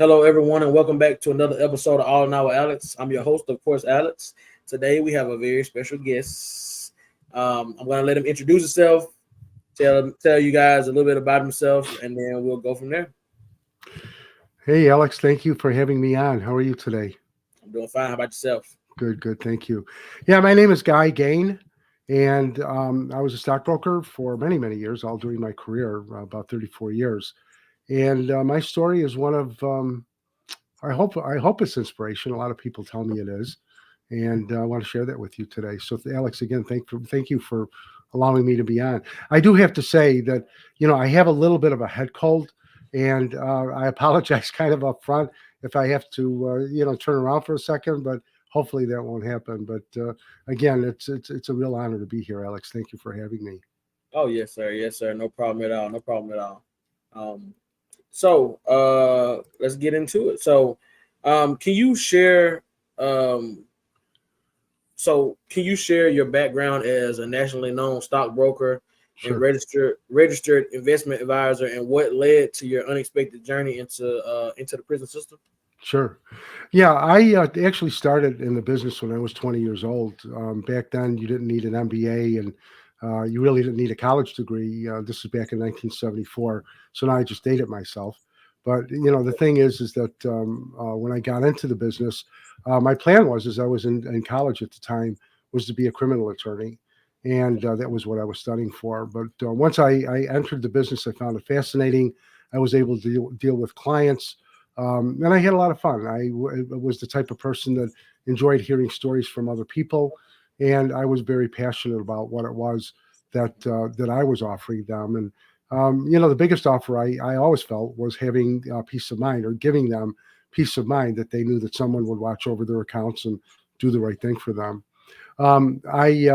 Hello, everyone, and welcome back to another episode of All Now with Alex. I'm your host, of course, Alex. Today we have a very special guest. I'm going to let him introduce himself, tell you guys a little bit about himself, and then we'll go from there. Hey, Alex, thank you for having me on. How are you today? I'm doing fine. How about yourself? Good, good. Thank you. Yeah, my name is Gane, and I was a stockbroker for many, many years, all during my career, about 34 years. And my story is one of, I hope it's inspiration. A lot of people tell me it is, and I want to share that with you today. So, Alex, again, thank you for allowing me to be on. I do have to say that I have a little bit of a head cold, and I apologize kind of up front if I have to turn around for a second, but hopefully that won't happen. But again, it's a real honor to be here, Alex. Thank you for having me. Oh, yes, sir. Yes, sir. No problem at all. No problem at all. Um, so let's get into it. Can you share? Um, can you share your background as a nationally known stockbroker and Sure. registered investment advisor, and what led to your unexpected journey into the prison system? Sure. Yeah, I actually started in the business when I was 20 years old. Back then, you didn't need an MBA and you really didn't need a college degree. This is back in 1974. So now I just dated myself. But the thing is that when I got into the business, my plan was, as I was in college at the time, was to be a criminal attorney, and that was what I was studying for. But once I entered the business, I found it fascinating. I was able to deal with clients. And I had a lot of fun. Was the type of person that enjoyed hearing stories from other people, and I was very passionate about what it was that I was offering them. And the biggest offer I always felt was having peace of mind, or giving them peace of mind that they knew that someone would watch over their accounts and do the right thing for them. I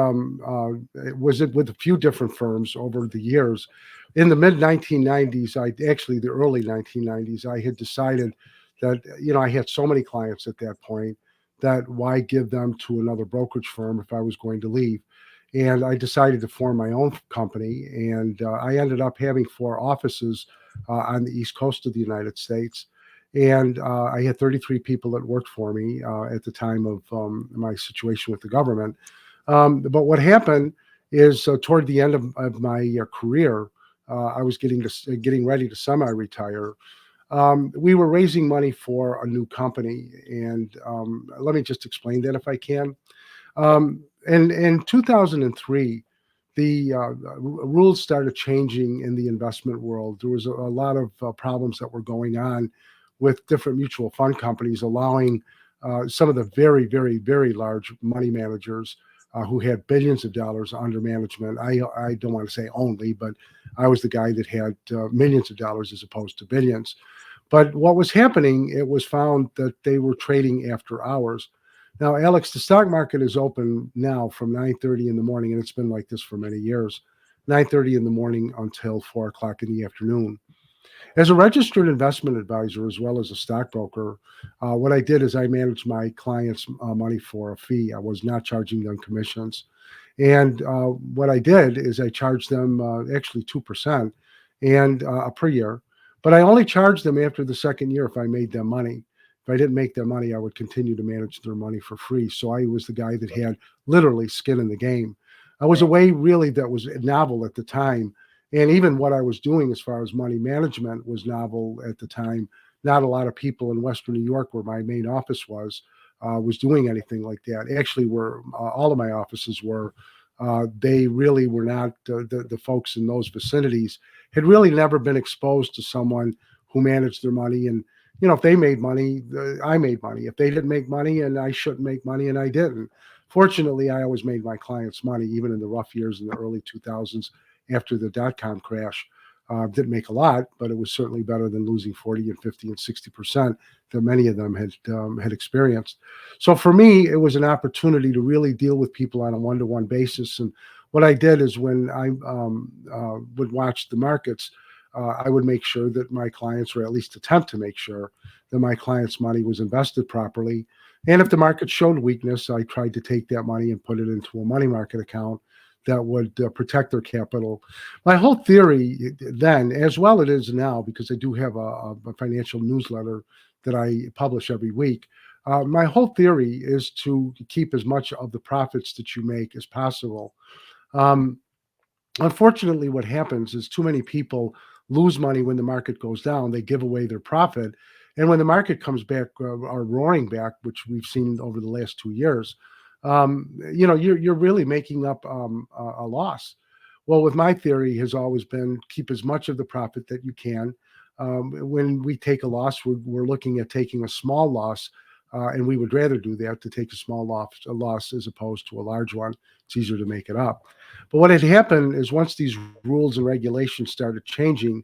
was it with a few different firms over the years. In the mid 1990s, actually the early 1990s, I had decided that I had so many clients at that point that why give them to another brokerage firm if I was going to leave. And I decided to form my own company, and I ended up having four offices on the East Coast of the United States. And I had 33 people that worked for me at the time of my situation with the government. But what happened is toward the end of my career, I was getting ready to semi-retire. We were raising money for a new company, and let me just explain that if I can. In 2003, the rules started changing in the investment world. There was a lot of problems that were going on with different mutual fund companies allowing some of the very, very, very large money managers who had billions of dollars under management. I don't want to say only, but I was the guy that had millions of dollars as opposed to billions. But what was happening, it was found that they were trading after hours. Now, Alex, the stock market is open now from 9:30 in the morning, and it's been like this for many years. 9:30 in the morning until 4 o'clock in the afternoon. As a registered investment advisor, as well as a stockbroker, what I did is I managed my clients' money for a fee. I was not charging them commissions. And what I did is I charged them actually 2% and per year. But I only charged them after the second year if I made them money. If I didn't make them money, I would continue to manage their money for free. So I was the guy that had literally skin in the game. I was a way really that was novel at the time. And even what I was doing as far as money management was novel at the time. Not a lot of people in Western New York, where my main office was doing anything like that. Actually, were all of my offices were. They really were not the folks in those vicinities had really never been exposed to someone who managed their money. And if they made money, I made money. If they didn't make money, and I shouldn't make money, and I didn't. Fortunately, I always made my clients money, even in the rough years in the early 2000s after the dot-com crash. Didn't make a lot, but it was certainly better than losing 40 and 50 and 60% that many of them had experienced. So for me, it was an opportunity to really deal with people on a one-to-one basis. And what I did is when I would watch the markets, I would make sure that my clients, or at least attempt to make sure that my clients' money was invested properly. And if the market showed weakness, I tried to take that money and put it into a money market account that would protect their capital. My whole theory then, as well it is now, because I do have a financial newsletter that I publish every week. My whole theory is to keep as much of the profits that you make as possible. Um, Unfortunately, what happens is too many people lose money when the market goes down. They give away their profit. And when the market comes back or roaring back, which we've seen over the last 2 years, you're really making up a loss. Well, with my theory has always been keep as much of the profit that you can. When we take a loss, we're looking at taking a small loss, and we would rather do that to take a loss as opposed to a large one. It's easier to make it up. But what had happened is once these rules and regulations started changing,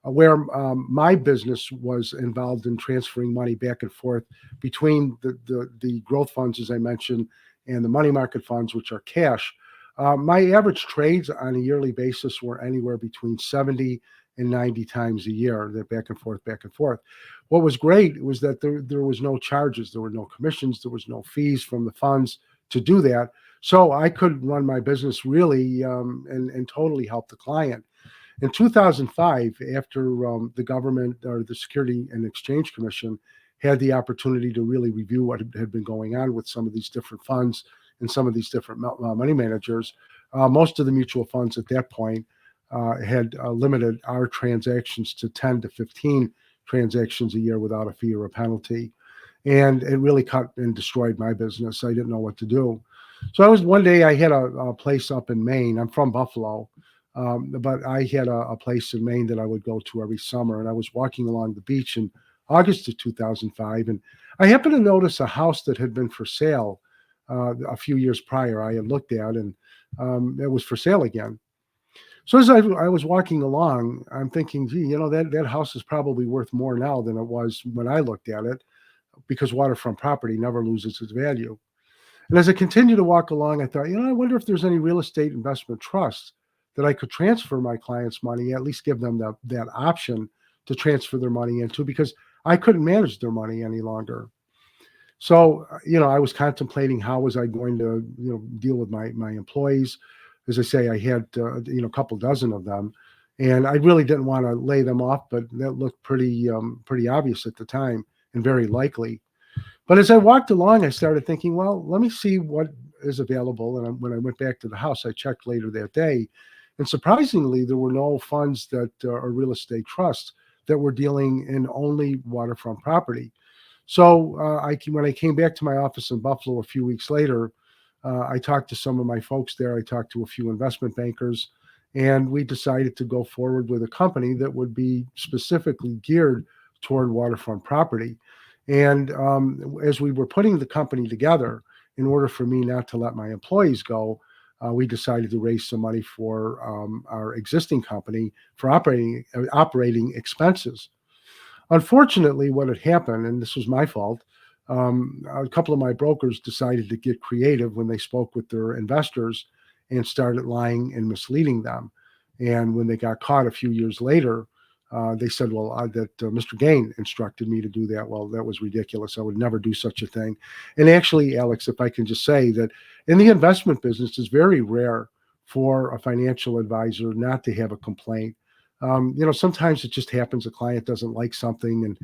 where my business was involved in transferring money back and forth between the growth funds, as I mentioned, and the money market funds, which are cash. My average trades on a yearly basis were anywhere between 70 and 90 times a year. They're back and forth, back and forth. What was great was that there was no charges, there were no commissions, there was no fees from the funds to do that. So I could run my business really and totally help the client. In 2005, after the government or the Security and Exchange Commission had the opportunity to really review what had been going on with some of these different funds and some of these different money managers, most of the mutual funds at that point had limited our transactions to 10 to 15 transactions a year without a fee or a penalty. And it really cut and destroyed my business. I didn't know what to do. So one day I had a place up in Maine. I'm from Buffalo, but I had a place in Maine that I would go to every summer. And I was walking along the beach in August of 2005, and I happened to notice a house that had been for sale a few years prior. I had looked at, and it was for sale again. So as I was walking along, I'm thinking, gee, that house is probably worth more now than it was when I looked at it, because waterfront property never loses its value. And as I continued to walk along, I thought, I wonder if there's any real estate investment trusts that I could transfer my clients' money, at least give them that option to transfer their money into, because I couldn't manage their money any longer. So, I was contemplating how was I going to, deal with my employees. As I say, I had, a couple dozen of them, and I really didn't want to lay them off, but that looked pretty obvious at the time and very likely. But as I walked along, I started thinking, well, let me see what is available. And when I went back to the house, I checked later that day. And surprisingly, there were no funds that are real estate trusts that were dealing in only waterfront property. So when I came back to my office in Buffalo a few weeks later, I talked to some of my folks there. I talked to a few investment bankers, and we decided to go forward with a company that would be specifically geared toward waterfront property. And as we were putting the company together, in order for me not to let my employees go, we decided to raise some money for our existing company for operating expenses. Unfortunately, what had happened, and this was my fault, a couple of my brokers decided to get creative when they spoke with their investors and started lying and misleading them. And when they got caught a few years later, they said, well, that Mr. Gane instructed me to do that. Well, that was ridiculous. I would never do such a thing. And actually, Alex, if I can just say that in the investment business, it's very rare for a financial advisor not to have a complaint. Sometimes it just happens a client doesn't like something, and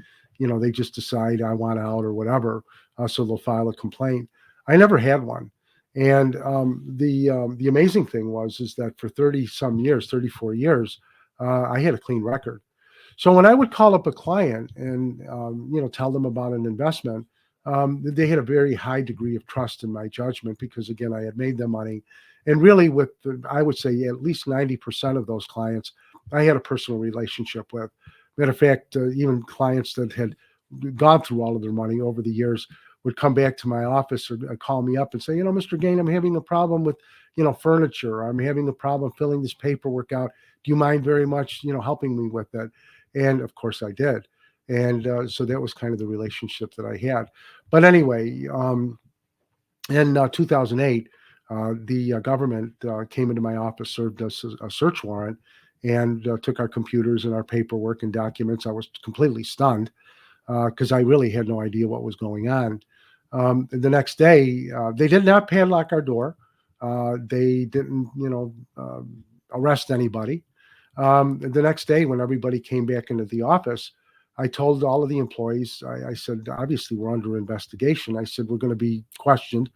they just decide I want out or whatever, so they'll file a complaint. I never had one. And the amazing thing is that for 30 some years, 34 years, I had a clean record. So when I would call up a client and tell them about an investment, they had a very high degree of trust in my judgment, because again, I had made them money, and really, I would say at least 90% of those clients, I had a personal relationship with. Matter of fact, even clients that had gone through all of their money over the years would come back to my office or call me up and say, Mr. Gane, I'm having a problem with furniture. I'm having a problem filling this paperwork out. Do you mind very much helping me with it? And of course I did. And so that was kind of the relationship that I had. But anyway, in 2008, the government came into my office, served us a search warrant, and took our computers and our paperwork and documents. I was completely stunned because I really had no idea what was going on. The next day, they did not padlock our door. They didn't, arrest anybody. The next day, when everybody came back into the office, I told all of the employees, I said, obviously we're under investigation. I said, we're going to be questioned.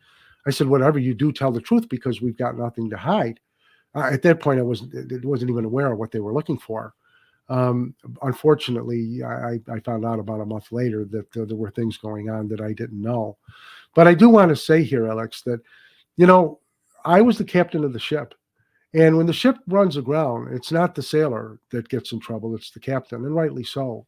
I said, whatever you do, tell the truth because we've got nothing to hide. At that point, I wasn't even aware of what they were looking for. Um, Unfortunately, I found out about a month later that there were things going on that I didn't know. But I do want to say here, Alex, that, you know, I was the captain of the ship. And when the ship runs aground, it's not the sailor that gets in trouble, it's the captain, and rightly so.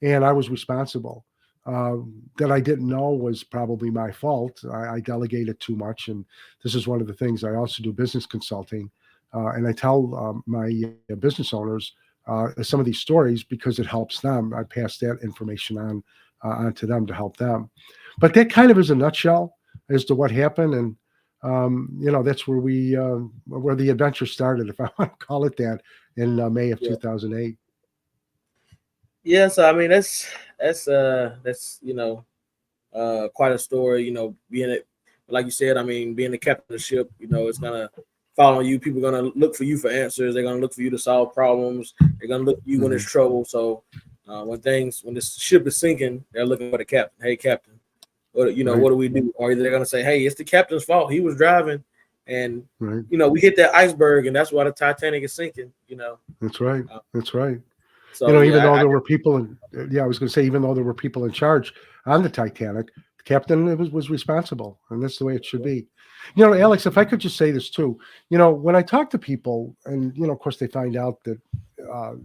And I was responsible. That I didn't know was probably my fault. I delegated too much, and this is one of the things I also do business consulting, and I tell my business owners some of these stories because it helps them. I pass that information on to them to help them. But that kind of is a nutshell as to what happened, and that's where the adventure started, if I want to call it that, in May of Yeah. 2008. Yeah, so I mean that's quite a story. Being it like you said, I mean, being the captain of the ship, it's gonna follow you. People are gonna look for you for answers. They're gonna look for you to solve problems. They're gonna look for you when there's Hmm. trouble. So when this ship is sinking, they're looking for the captain. Hey, captain, Right, what do we do? Or they're gonna say, hey, it's the captain's fault. He was driving, and right. we hit that iceberg, and that's why the Titanic is sinking. That's right. Uh, That's right. so Even yeah, though there were people in, yeah, I was going to say, even though there were people in charge on the Titanic, the captain was responsible, and that's the way it should be. Alex, if I could just say this too, when I talk to people, and of course, they find out that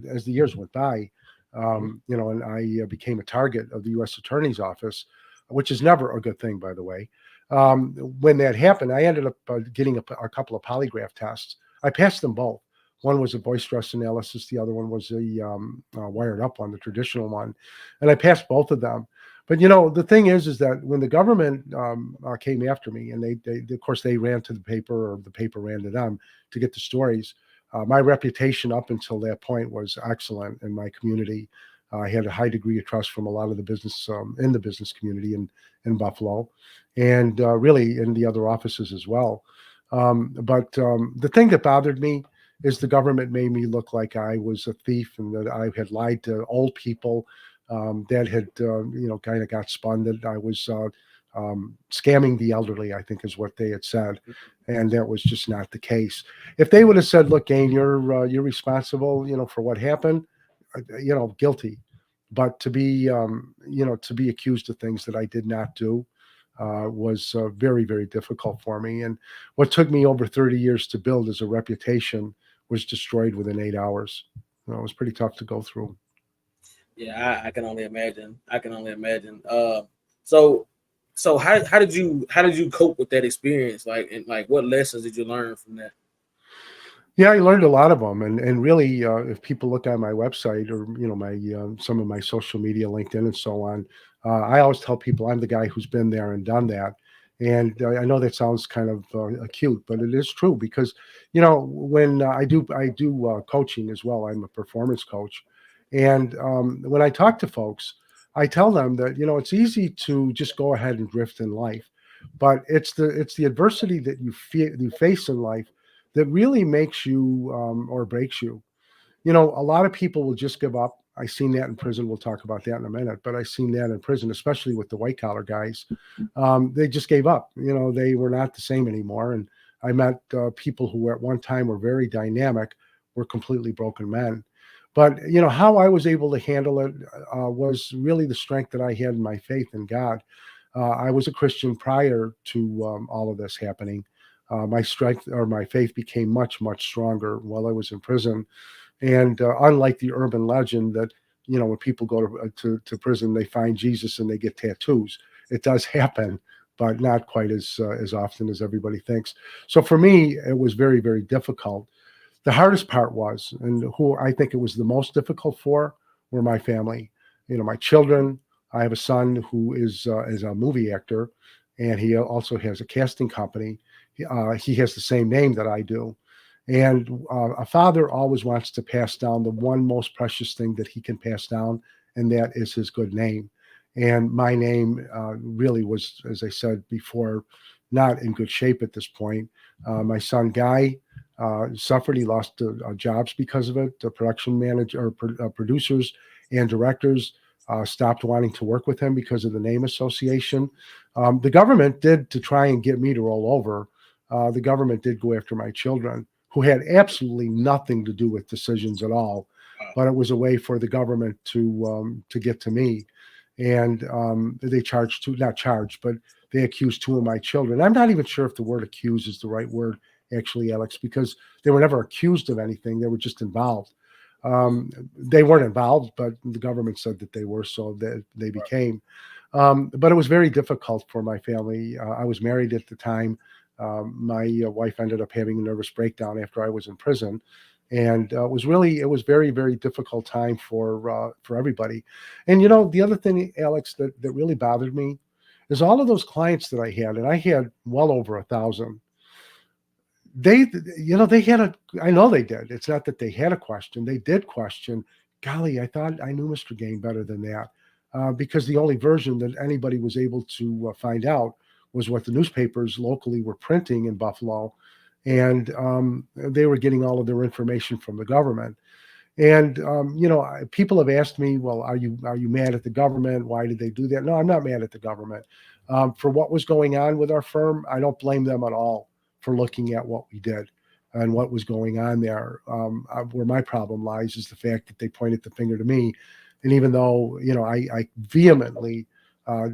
as the years went by, and I became a target of the U.S. Attorney's Office, which is never a good thing, by the way. When that happened, I ended up getting a couple of polygraph tests. I passed them both. One was a voice stress analysis. The other one was a wired up one, the traditional one, and I passed both of them. But the thing is that when the government came after me, and they of course they ran to the paper, or the paper ran to them to get the stories. My reputation up until that point was excellent in my community. I had a high degree of trust from a lot of the business in the business community in Buffalo, and really in the other offices as well. But the thing that bothered me is the government made me look like I was a thief and that I had lied to old people, that had, kind of got spun that I was scamming the elderly, I think is what they had said. And that was just not the case. If they would have said, look, Gane, you're responsible, for what happened, guilty. But to be accused of things that I did not do was very, very difficult for me. And what took me over 30 years to build as a reputation was destroyed within 8 hours. It was pretty tough to go through. yeah, I can only imagine. I can only imagine. So so how did you cope with that experience? Like, and like, what lessons did you learn from that? Yeah, I learned a lot of them, and really, if people look on my website or my some of my social media, LinkedIn, and so on, I always tell people I'm the guy who's been there and done that. And I know that sounds kind of acute, but it is true because when I do coaching as well. I'm a performance coach, and when I talk to folks, I tell them that it's easy to just go ahead and drift in life, but it's the adversity that you face in life that really makes you or breaks you. A lot of people will just give up. I seen that in prison. We'll talk about that in a minute, but I seen that in prison, especially with the white collar guys. They just gave up. They were not the same anymore. And I met people who at one time were very dynamic, were completely broken men. But how I was able to handle it was really the strength that I had in my faith in God. I was a Christian prior to all of this happening. My strength or my faith became much, much stronger while I was in prison. And unlike the urban legend that when people go to prison, they find Jesus and they get tattoos. It does happen, but not quite as often as everybody thinks. So for me, it was very, very difficult. The hardest part was, and who I think it was the most difficult for, were my family. My children. I have a son who is a movie actor, and he also has a casting company. He has the same name that I do, and a father always wants to pass down the one most precious thing that he can pass down, and that is his good name. And my name really was, as I said before, not in good shape at this point. My son Guy suffered. He lost jobs because of it. The production manager or producers and directors stopped wanting to work with him because of the name association. The government did, to try and get me to roll over. The government did go after my children, who had absolutely nothing to do with decisions at all, but it was a way for the government to get to me. And they charged two, not charged, but they accused two of my children. I'm not even sure if the word accuse is the right word, actually, Alex, because they were never accused of anything. They were just involved. They weren't involved, but the government said that they were, so that they became. But it was very difficult for my family. I was married at the time. My wife ended up having a nervous breakdown after I was in prison, and it was very, very difficult time for everybody. And the other thing, Alex, that really bothered me is all of those clients that I had, and I had well over 1,000. They had I know they did. It's not that they had a question. They did question. Golly, I thought I knew Mr. Gane better than that, because the only version that anybody was able to find out was what the newspapers locally were printing in Buffalo, and they were getting all of their information from the government. And people have asked me, well, are you mad at the government? Why did they do that? No, I'm not mad at the government. For what was going on with our firm, I don't blame them at all for looking at what we did and what was going on there. Where my problem lies is the fact that they pointed the finger to me, and even though I vehemently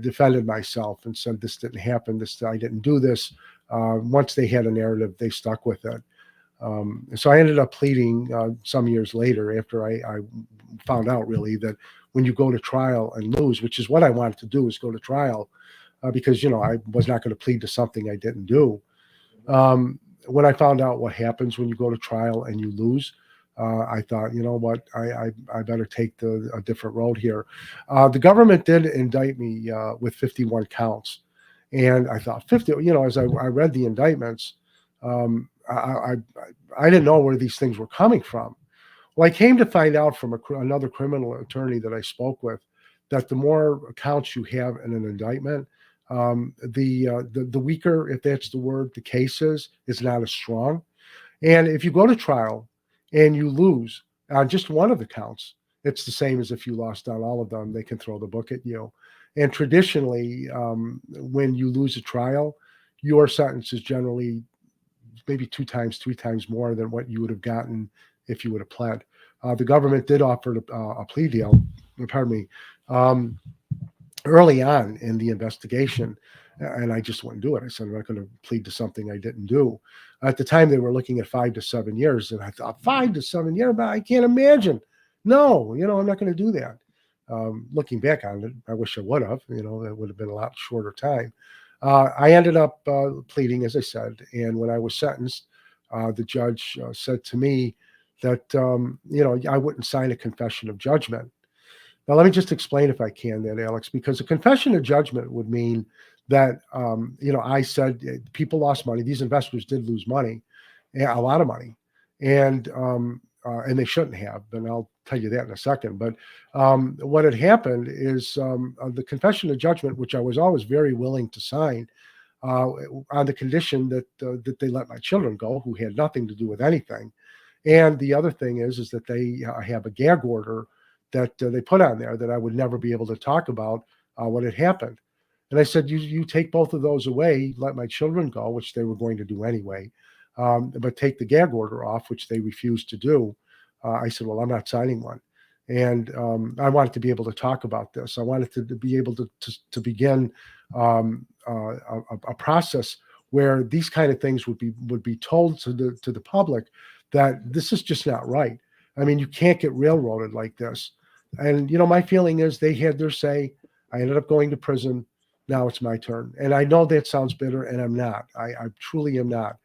defended myself and said this didn't happen, I didn't do this. Once they had a narrative, they stuck with it. So I ended up pleading some years later, after I found out really that when you go to trial and lose, which is what I wanted to do, is go to trial, because I was not going to plead to something I didn't do. When I found out what happens when you go to trial and you lose, I thought, you know what, I better take a different road here. The government did indict me with 51 counts, and I thought 50. As I read the indictments, I didn't know where these things were coming from. Well, I came to find out from another criminal attorney that I spoke with that the more accounts you have in an indictment, the weaker, if that's the word, the case is not as strong. And if you go to trial and you lose on just one of the counts, it's the same as if you lost on all of them. They can throw the book at you. And traditionally, when you lose a trial, your sentence is generally maybe 2 times, 3 times more than what you would have gotten if you would have pled. The government did offer a plea deal, pardon me, early on in the investigation, and I just wouldn't do it. I said, I'm not going to plead to something I didn't do. At the time, they were looking at 5 to 7 years, and I thought, 5 to 7 years, but I can't imagine. No, I'm not going to do that. Looking back on it, I wish I would have. That would have been a lot shorter time. I ended up pleading, as I said, and when I was sentenced, the judge said to me that I wouldn't sign a confession of judgment. Now, let me just explain, if I can, that, Alex, because a confession of judgment would mean that I said people lost money. These investors did lose money, a lot of money, and they shouldn't have. And I'll tell you that in a second. But what had happened is the confession of judgment, which I was always very willing to sign, on the condition that they let my children go, who had nothing to do with anything. And the other thing is that they have a gag order that they put on there that I would never be able to talk about what had happened. And I said, you take both of those away, let my children go, which they were going to do anyway, but take the gag order off, which they refused to do. I said, well, I'm not signing one. And I wanted to be able to talk about this. I wanted to be able to begin a process where these kind of things would be told to the public that this is just not right. I mean, you can't get railroaded like this. And my feeling is they had their say. I ended up going to prison. Now it's my turn. And I know that sounds bitter, and I'm not. I truly am not.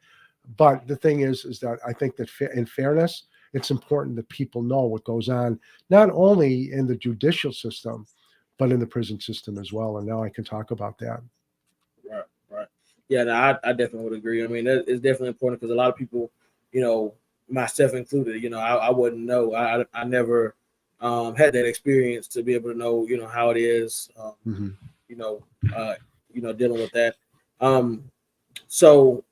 But the thing is that I think that in fairness, it's important that people know what goes on, not only in the judicial system, but in the prison system as well. And now I can talk about that. Right, right. Yeah, no, I definitely would agree. I mean, it's definitely important because a lot of people, myself included, I wouldn't know. I never had that experience to be able to know, how it is, Mm-hmm. you know, dealing with that. So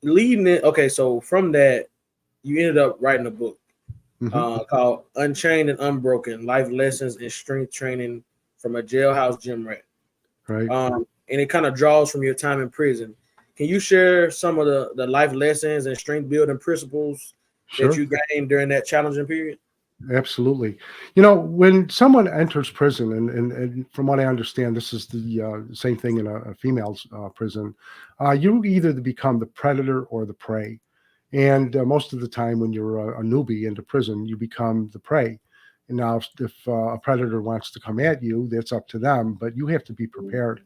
leading it, okay, so from that, you ended up writing a book. Hmm. called Unchained and Unbroken: Life Lessons and Strength Training from a Jailhouse Gym Rat. Right. And it kind of draws from your time in prison. Can you share some of the life lessons and strength building principles that Sure. you gained during that challenging period? Absolutely. When someone enters prison, and from what I understand, this is the same thing in a female's prison, you either become the predator or the prey. And most of the time, when you're a newbie into prison, you become the prey. And now, if a predator wants to come at you, that's up to them, but you have to be prepared.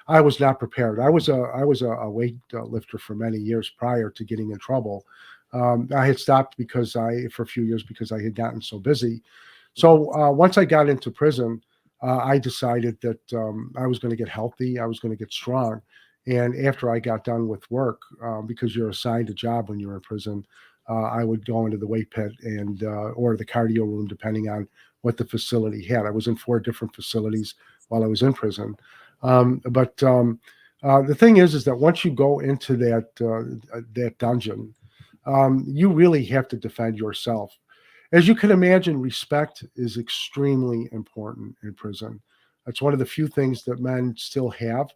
I was not prepared. I was a weight lifter for many years prior to getting in trouble. I had stopped because I for a few years because I had gotten so busy. So once I got into prison, I decided that I was going to get healthy. I was going to get strong. And after I got done with work, because you're assigned a job when you're in prison, I would go into the weight pit and or the cardio room, depending on what the facility had. I was in 4 different facilities while I was in prison. But the thing is that once you go into that dungeon, you really have to defend yourself. As you can imagine, respect is extremely important in prison. It's one of the few things that men still have.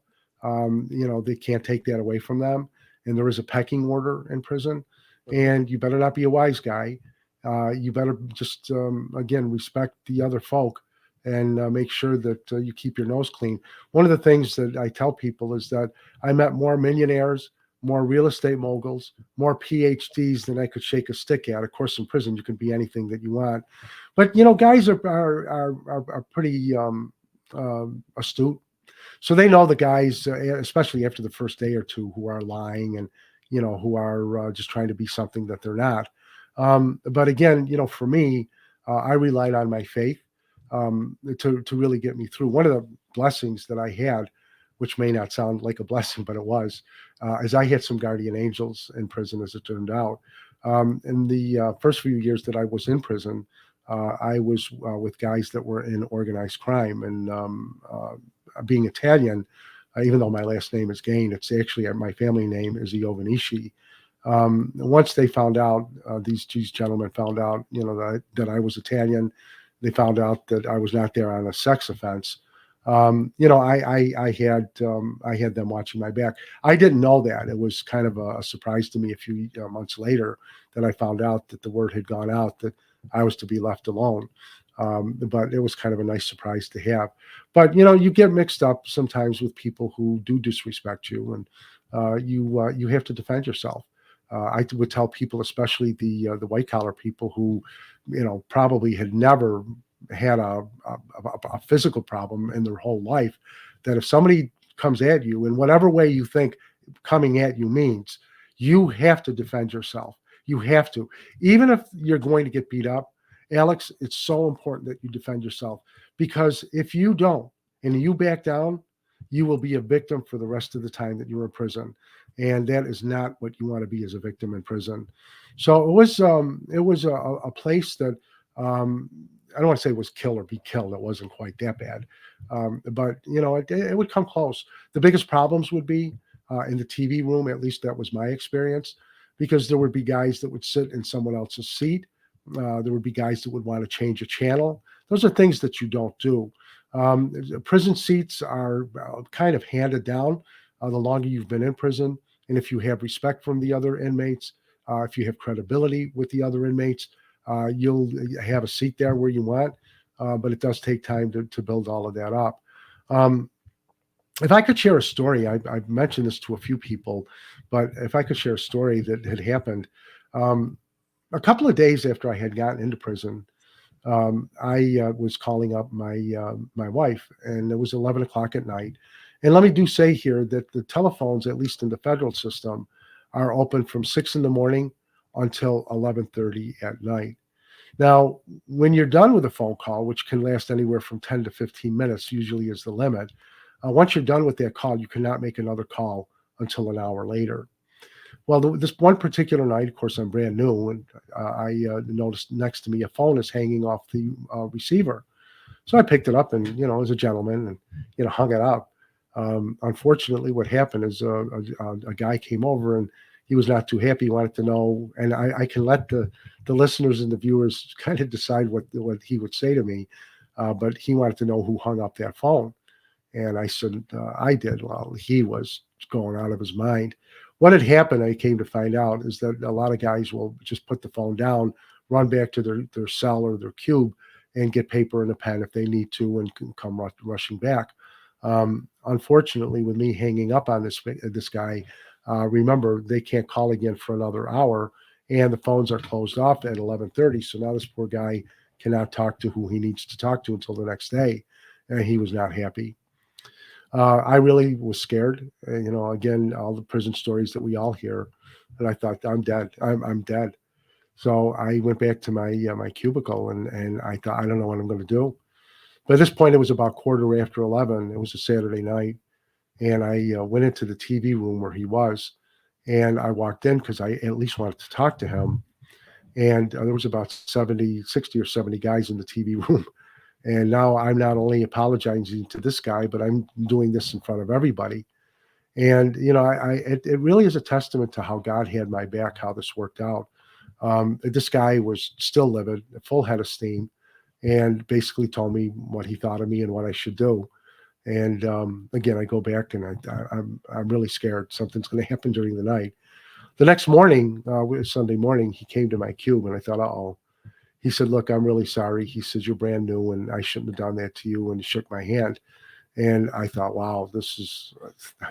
They can't take that away from them. And there is a pecking order in prison. Mhm. And you better not be a wise guy. You better just, again, respect the other folk and make sure that you keep your nose clean. One of the things that I tell people is that I met more millionaires, more real estate moguls, more PhDs than I could shake a stick at. Of course, in prison, you can be anything that you want. But, guys are pretty astute. So they know the guys, especially after the first day or two, who are lying and, who are just trying to be something that they're not. But again, for me, I relied on my faith to really get me through. One of the blessings that I had, which may not sound like a blessing, but it was, is I had some guardian angels in prison, as it turned out. In the first few years that I was in prison, I was with guys that were in organized crime. And being Italian, even though my last name is Gane, it's actually my family name is Iovanishi. Once they found out, these gentlemen found out, that I was Italian. They found out that I was not there on a sex offense. I had them watching my back. I didn't know that. It was kind of a surprise to me a few months later that I found out that the word had gone out that I was to be left alone. But it was kind of a nice surprise to have. But you get mixed up sometimes with people who do disrespect you, and you have to defend yourself. I would tell people, especially the white collar people who, probably had never had a physical problem in their whole life, that if somebody comes at you in whatever way you think coming at you means, you have to defend yourself. You have to, even if you're going to get beat up. Alex, it's so important that you defend yourself, because if you don't and you back down, you will be a victim for the rest of the time that you're in prison, and that is not what you want to be as a victim in prison. So it was a place that um, I don't want to say it was kill or be killed. It wasn't quite that bad, but it would come close. The biggest problems would be in the TV room. At least that was my experience, because there would be guys that would sit in someone else's seat. There would be guys that would want to change a channel. Those are things that you don't do. Prison seats are kind of handed down the longer you've been in prison. And if you have respect from the other inmates, if you have credibility with the other inmates, you'll have a seat there where you want. But it does take time to build all of that up. Um, if I could share a story, I've mentioned this to a few people, but if I could share a story that had happened, um, a couple of days after I had gotten into prison, I was calling up my wife, and it was 11 o'clock at night. And let me do say here that the telephones, at least in the federal system, are open from 6 in the morning until 11:30 at night. Now, when you're done with a phone call, which can last anywhere from 10 to 15 minutes, usually is the limit. Once you're done with that call, you cannot make another call until an hour later. Well, this one particular night, of course, I'm brand new, and I noticed next to me a phone is hanging off the receiver. So I picked it up and, as a gentleman, and, hung it up. Unfortunately, what happened is a guy came over and, he was not too happy. He wanted to know, and I can let the listeners and the viewers kind of decide what he would say to me. But he wanted to know who hung up that phone. And I said, I did. Well, he was going out of his mind. What had happened, I came to find out, is that a lot of guys will just put the phone down, run back to their cell or their cube, and get paper and a pen if they need to, and come rushing back. Unfortunately, with me hanging up on this guy, remember they can't call again for another hour, and the phones are closed off at 11:30. So now this poor guy cannot talk to who he needs to talk to until the next day, and he was not happy. I really was scared. Again, all the prison stories that we all hear, and I thought, I'm dead. I'm dead. So I went back to my cubicle, and I thought, I don't know what I'm going to do. But at this point, it was about quarter after 11. It was a Saturday night, and I went into the TV room where he was, and I walked in because I at least wanted to talk to him. And there was about 60 or 70 guys in the TV room. And now I'm not only apologizing to this guy, but I'm doing this in front of everybody. And it really is a testament to how God had my back, how this worked out. This guy was still livid, full head of steam, and basically told me what he thought of me and what I should do. And again, I go back and I'm really scared something's going to happen during the night. The next morning, Sunday morning, he came to my cube, and I thought, oh. He said, "Look, I'm really sorry." He says, "You're brand new, and I shouldn't have done that to you." And he shook my hand, and I thought, "Wow, this is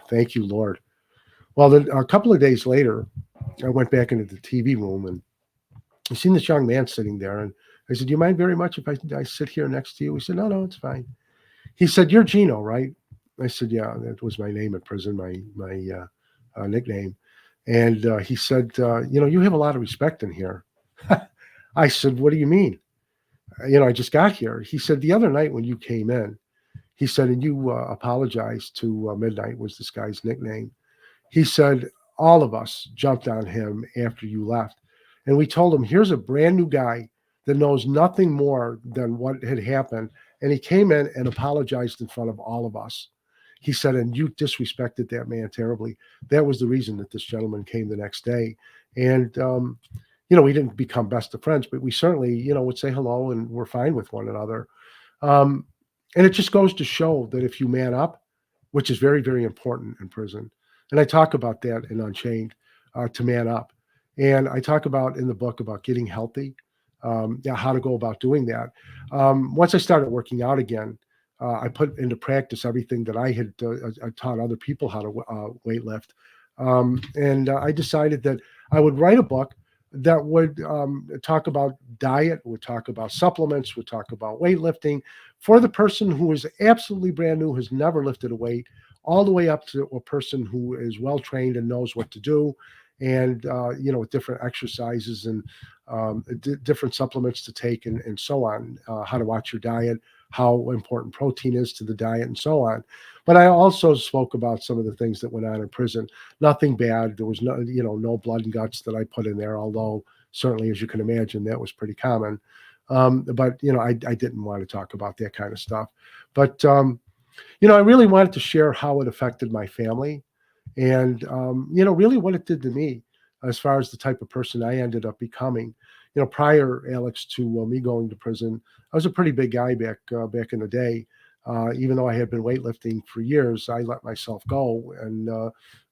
thank you, Lord." Well, then a couple of days later, I went back into the TV room, and I seen this young man sitting there, and I said, "Do you mind very much if I sit here next to you?" He said, "No, no, it's fine." He said, "You're Gino, right?" I said, "Yeah, that was my name in prison, my nickname." And he said, "You have a lot of respect in here." I said, "What do you mean?" I just got here. He said, "The other night when you came in," he said, "and you apologized to Midnight," was this guy's nickname. He said, "All of us jumped on him after you left. And we told him, here's a brand new guy that knows nothing more than what had happened. And he came in and apologized in front of all of us." He said, "And you disrespected that man terribly. That was the reason that this gentleman came the next day." And, we didn't become best of friends, but we certainly, would say hello and we're fine with one another. Um, and it just goes to show that if you man up, which is very, very important in prison, and I talk about that in Unchained, to man up. And I talk about in the book about getting healthy, how to go about doing that. Once I started working out again, I put into practice everything that I had taught other people how to weightlift. And I decided that I would write a book that would talk about diet, would talk about supplements, would talk about weightlifting for the person who is absolutely brand new, has never lifted a weight, all the way up to a person who is well trained and knows what to do, and with different exercises and different supplements to take, and so on, how to watch your diet, how important protein is to the diet, and so on. But I also spoke about some of the things that went on in prison. Nothing bad. There was no blood and guts that I put in there, although certainly, as you can imagine, that was pretty common. But I didn't want to talk about that kind of stuff. But I really wanted to share how it affected my family, and really what it did to me as far as the type of person I ended up becoming. Prior, Alex, to me going to prison, I was a pretty big guy back in the day. Even though I had been weightlifting for years, I let myself go, and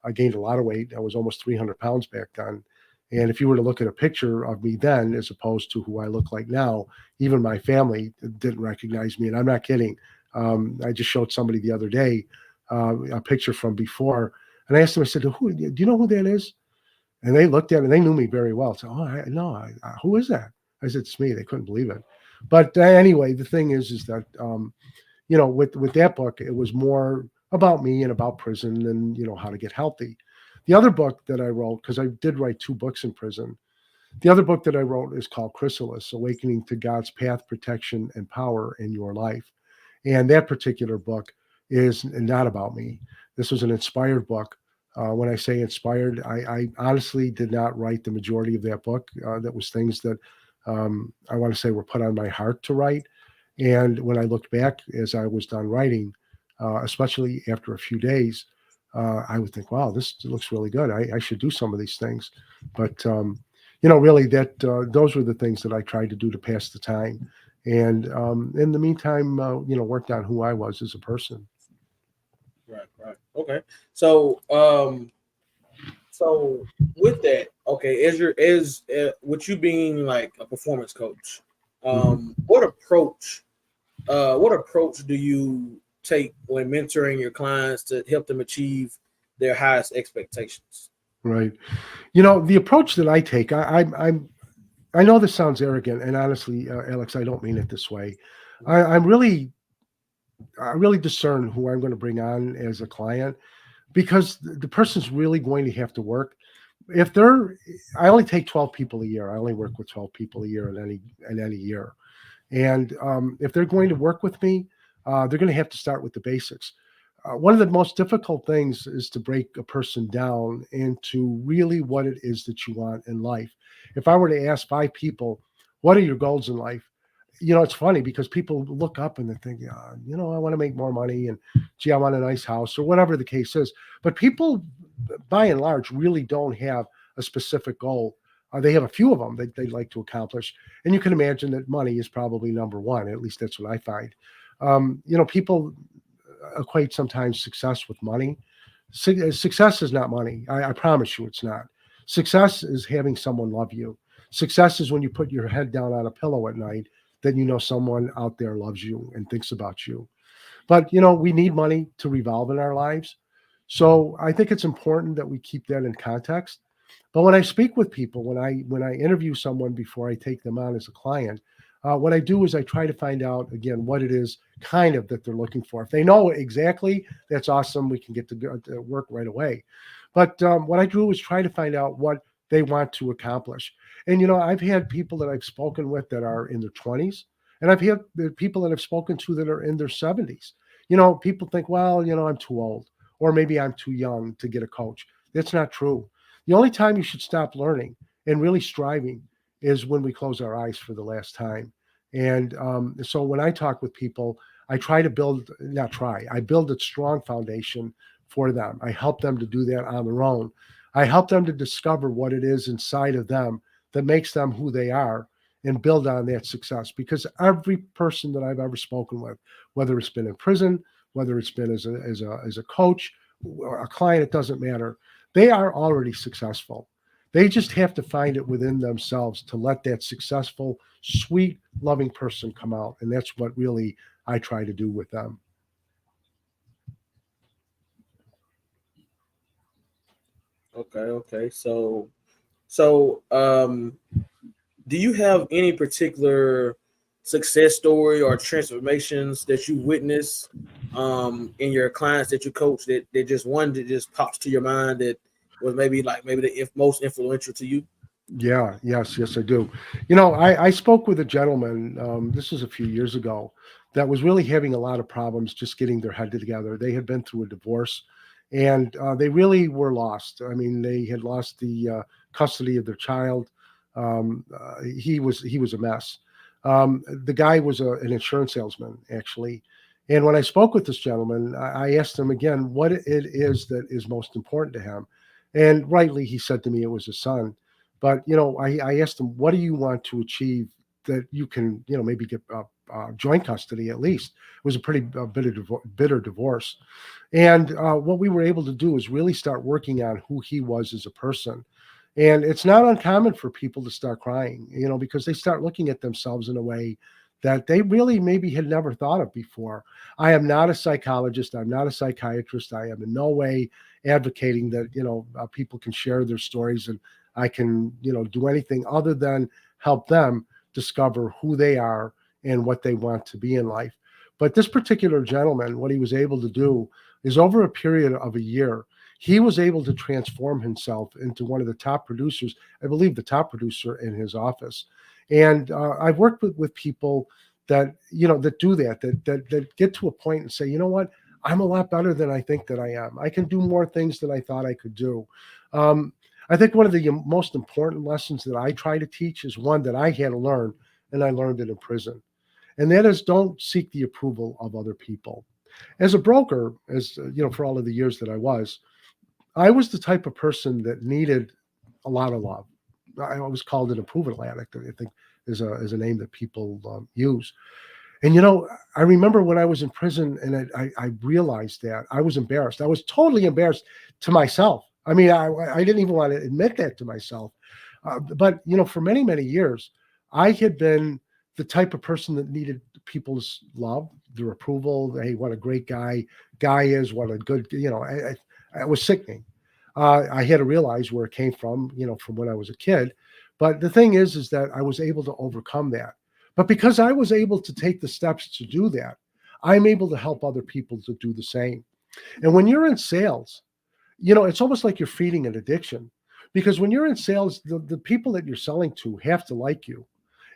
I gained a lot of weight. I was almost 300 pounds back then. And if you were to look at a picture of me then, as opposed to who I look like now, even my family didn't recognize me. And I'm not kidding. I just showed somebody the other day a picture from before, and I asked them, I said, "Who? Do you know who that is?" And they looked at it, and they knew me very well. So, "Oh, no, who is that?" I said, "It's me." They couldn't believe it. But anyway, the thing is that with that book, it was more about me and about prison and how to get healthy. The other book that I wrote, because I did write two books in prison, the other book that I wrote is called Chrysalis: Awakening to God's Path, Protection, and Power in Your Life. And that particular book is not about me. This was an inspired book. When I say inspired, I honestly did not write the majority of that book. That was things that I want to say were put on my heart to write. And when I looked back as I was done writing, especially after a few days, I would think, wow, this looks really good. I should do some of these things. But, really that those were the things that I tried to do to pass the time. And in the meantime, worked on who I was as a person. Right, right. Okay. So, so with that, okay, with you being like a performance coach, Hmm. what approach do you take when mentoring your clients to help them achieve their highest expectations? Right. The approach that I take, I know this sounds arrogant, and honestly, Alex, I don't mean it this way. I'm really, I really discern who I'm going to bring on as a client because the person's really going to have to work. If they're, I only take 12 people a year. I only work with 12 people a year in any year. And if they're going to work with me, they're going to have to start with the basics. One of the most difficult things is to break a person down into really what it is that you want in life. If I were to ask 5 people, what are your goals in life? It's funny because people look up and they think, I want to make more money and gee, I want a nice house or whatever the case is. But people, by and large, really don't have a specific goal. They have a few of them that they'd like to accomplish. And you can imagine that money is probably number one. At least that's what I find. People equate sometimes success with money. Success is not money. I promise you it's not. Success is having someone love you. Success is when you put your head down on a pillow at night, then you know someone out there loves you and thinks about you. But we need money to revolve in our lives. So I think it's important that we keep that in context. But when I speak with people, when I interview someone before I take them on as a client, what I do is I try to find out again what it is kind of that they're looking for. If they know exactly, that's awesome. We can get to work right away. But what I do is try to find out what they want to accomplish. And I've had people that I've spoken with that are in their 20s, and I've had the people that I've spoken to that are in their 70s. People think, well, I'm too old, or maybe I'm too young to get a coach. That's not true. The only time you should stop learning and really striving is when we close our eyes for the last time. And so when I talk with people, I try to build, not try, I build a strong foundation for them. I help them to do that on their own. I help them to discover what it is inside of them that makes them who they are and build on that success. Because every person that I've ever spoken with, whether it's been in prison, whether it's been as a coach or a client, it doesn't matter. They are already successful. They just have to find it within themselves to let that successful, sweet, loving person come out. And that's what really I try to do with them. Okay, okay. So, do you have any particular success story or transformations that you witnessed in your clients that you coach that just one that just pops to your mind that was maybe the most influential to you? Yeah, yes, I do. I spoke with a gentleman, this was a few years ago, that was really having a lot of problems just getting their head together. They had been through a divorce and they really were lost. I mean, they had lost the custody of their child. He was a mess. The guy was an insurance salesman, actually. And when I spoke with this gentleman, I asked him again what it is that is most important to him. And rightly, he said to me it was his son. But I asked him, "What do you want to achieve that you can, maybe get joint custody at least?" It was a pretty bitter divorce, and what we were able to do is really start working on who he was as a person. And it's not uncommon for people to start crying, because they start looking at themselves in a way that they really maybe had never thought of before. I am not a psychologist. I'm not a psychiatrist. I am in no way advocating that, people can share their stories and I can, do anything other than help them discover who they are and what they want to be in life. But this particular gentleman, what he was able to do is over a period of a year, he was able to transform himself into one of the top producers, I believe the top producer in his office. And I've worked with people that, that do that get to a point and say, you know what, I'm a lot better than I think that I am. I can do more things than I thought I could do. Um, I think one of the most important lessons that I try to teach is one that I had to learn, and I learned it in prison. And that is don't seek the approval of other people. As a broker, for all of the years that I was the type of person that needed a lot of love. I was called an approval addict, I think is a name that people use. And I remember when I was in prison, and I realized that I was embarrassed. I was totally embarrassed to myself. I mean, I didn't even want to admit that to myself. But for many, many years, I had been the type of person that needed people's love, their approval. Hey, what a great guy is! What a good, I was sickening. I had to realize where it came from, from when I was a kid. But the thing is that I was able to overcome that. But because I was able to take the steps to do that, I'm able to help other people to do the same. And when you're in sales, it's almost like you're feeding an addiction, because when you're in sales, the people that you're selling to have to like you.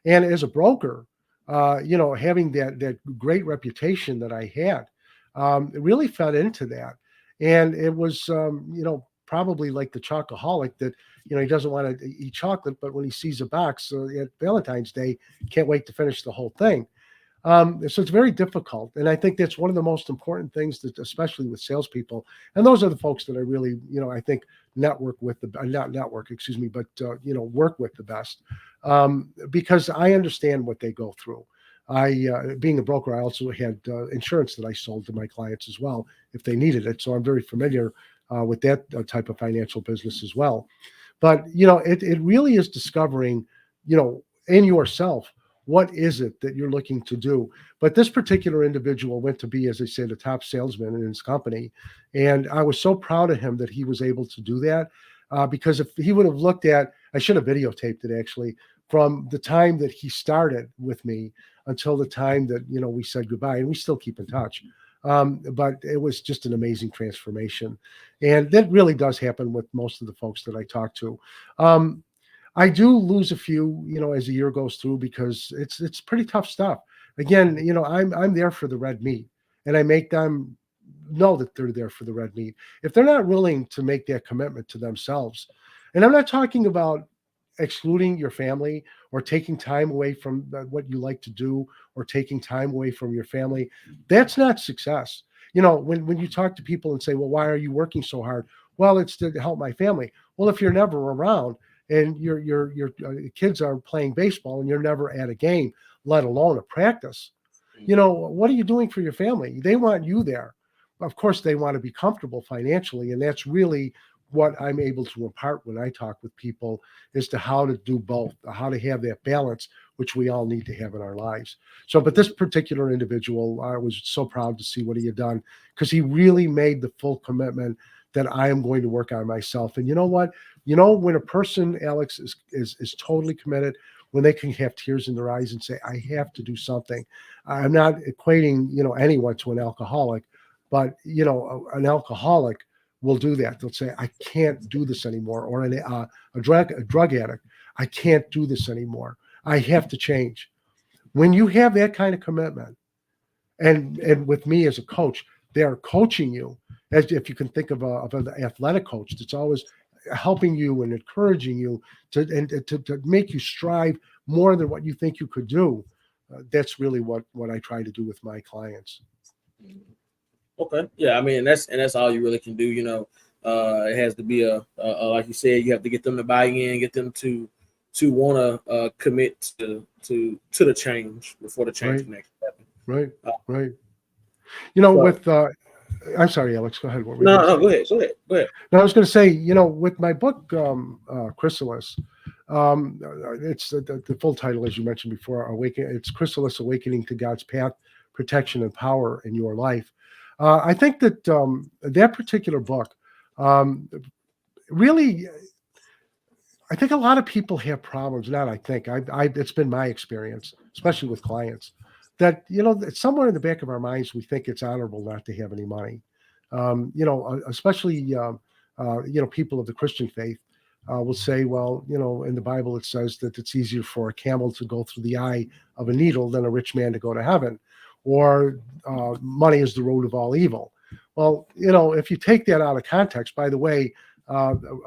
And as a broker, having that great reputation that I had, it really fed into that. And it was, probably like the chocoholic that, he doesn't want to eat chocolate, but when he sees a box at Valentine's Day, can't wait to finish the whole thing. So it's very difficult. And I think that's one of the most important things that, especially with salespeople, and those are the folks that I really, I think network with not network, excuse me, but, work with the best, because I understand what they go through. Being a broker, I also had insurance that I sold to my clients as well, if they needed it. So I'm very familiar with that type of financial business as well. But, it really is discovering, in yourself, what is it that you're looking to do? But this particular individual went to be, as I said, the top salesman in his company. And I was so proud of him that he was able to do that. Because if he would have looked at, I should have videotaped it actually, from the time that he started with me until the time that, we said goodbye, and we still keep in touch. But it was just an amazing transformation. And that really does happen with most of the folks that I talk to. I do lose a few, as the year goes through, because it's pretty tough stuff. Again, I'm there for the red meat, and I make them know that they're there for the red meat. If they're not willing to make that commitment to themselves, and I'm not talking about excluding your family or taking time away from what you like to do, or taking time away from your family, that's not success. When you talk to people and say, well, why are you working so hard? Well, it's to help my family. Well, if you're never around, and your kids are playing baseball and you're never at a game, let alone a practice, what are you doing for your family? They want you there. Of course, they want to be comfortable financially, and that's really what I'm able to impart when I talk with people, as to how to do both, how to have that balance, which we all need to have in our lives. So, but this particular individual, I was so proud to see what he had done, because he really made the full commitment that I am going to work on myself. And you know what? When a person, Alex, is totally committed, when they can have tears in their eyes and say, I have to do something. I'm not equating, anyone to an alcoholic, but, an alcoholic will do that. They'll say, I can't do this anymore. Or a drug addict, I can't do this anymore. I have to change. When you have that kind of commitment, and with me as a coach, they're coaching you, as if you can think of an athletic coach that's always helping you and encouraging you to make you strive more than what you think you could do. That's really what I try to do with my clients. Okay. Yeah. I mean, that's all you really can do. It has to be like you said, you have to get them to buy in, get them to want to commit to the change before the change Right, can actually happen. right, Uh, right. so With I'm sorry, Alex. Go ahead. What were you going no, to no, say? go ahead. No, I was going to say, with my book, Chrysalis, it's the full title, as you mentioned before, It's Chrysalis: Awakening to God's Path, Protection, and Power in Your Life. I think that that particular book really, I think a lot of people have problems. Not, I think, it's been my experience, especially with clients, that that somewhere in the back of our minds we think it's honorable not to have any money. Especially people of the Christian faith will say, well, in the Bible it says that it's easier for a camel to go through the eye of a needle than a rich man to go to heaven, or money is the root of all evil. Well, if you take that out of context, by the way,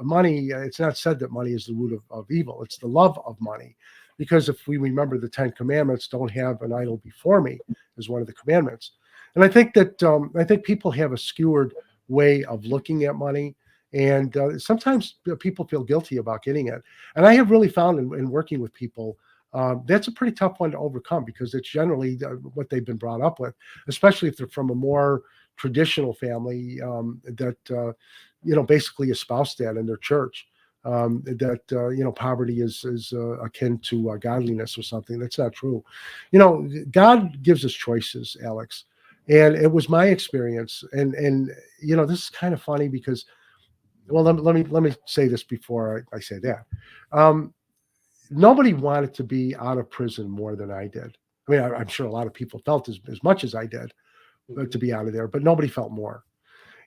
money, it's not said that money is the root of evil. It's the love of money. Because if we remember the 10 commandments, don't have an idol before me, is one of the commandments. And I think people have a skewered way of looking at money, and sometimes people feel guilty about getting it. And I have really found in working with people, that's a pretty tough one to overcome because it's generally what they've been brought up with, especially if they're from a more traditional family that basically espoused that in their church. That poverty is akin to godliness or something. That's not true. God gives us choices, Alex, and it was my experience. And this is kind of funny because, well, let me say this before I say that. Um, Nobody wanted to be out of prison more than I did. I mean, I'm sure a lot of people felt as much as I did to Mhm. be out of there, but nobody felt more.